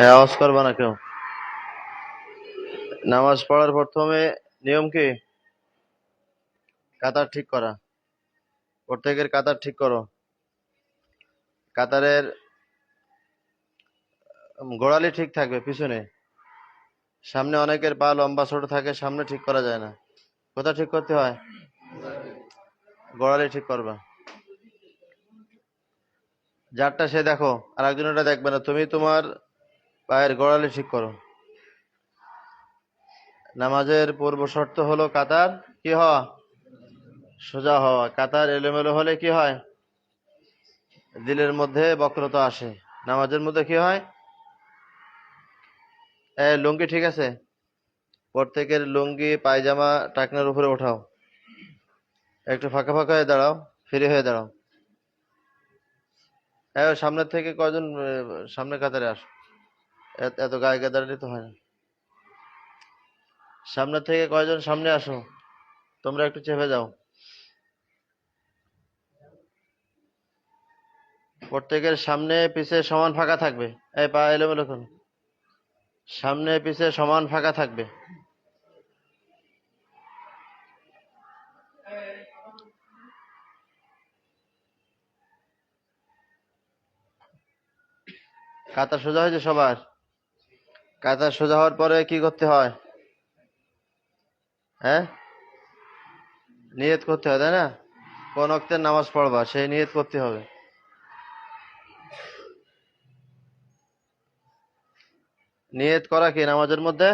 আওয়াজ করবা না কেউ। নামাজ পড়ার প্রথমে নিয়ম কি? কাতার ঠিক করা। প্রত্যেকের কাতার ঠিক করো। কাতারের গোড়ালি ঠিক থাকবে পিছনে। সামনে অনেকের পা লম্বা ছোট থাকে, সামনে ঠিক করা যায় না। কোথা ঠিক করতে হয়? গোড়ালি ঠিক করবা। যারটা সে দেখো, আর একজনেরটা দেখবে না, তুমি তোমার পায়ের গোড়ালি ঠিক করো। নামাজের পূর্ব শর্ত হলো কাতার কি হওয়া? সোজা হওয়া। কাতার এলোমেলো হলে কি হয়? দিলের মধ্যে বক্রতা আসে। নামাজের মধ্যে কি হয়? লুঙ্গি ঠিক আছে? প্রত্যেকের লুঙ্গি পায়জামা টাকনার উপরে ওঠাও। একটু ফাঁকা ফাঁকা হয়ে দাঁড়াও, ফ্রি হয়ে দাঁড়াও। সামনের থেকে কয়জন সামনে কাতারে আসো। এত গায়ে দাঁড়ালে তো হয় না। সামনের থেকে কয়জন সামনে আসো। তোমরা একটু চেপে যাও। প্রত্যেকের সামনে পিছে সমান ফাঁকা থাকবে। পা এলোমেলো করো। সামনে পিছে সমান ফাঁকা থাকবে। কাতার সোজা হয়েছে সবার? কাতার সোজা হওয়ার পরে কি করতে হয়? হ্যাঁ, নিয়ত করতে হয়, তাই না? কোন ওয়াক্তের নামাজ পড়বা সেই নিয়ত করতে হবে। নিয়ত করা কি নামাজের মধ্যে?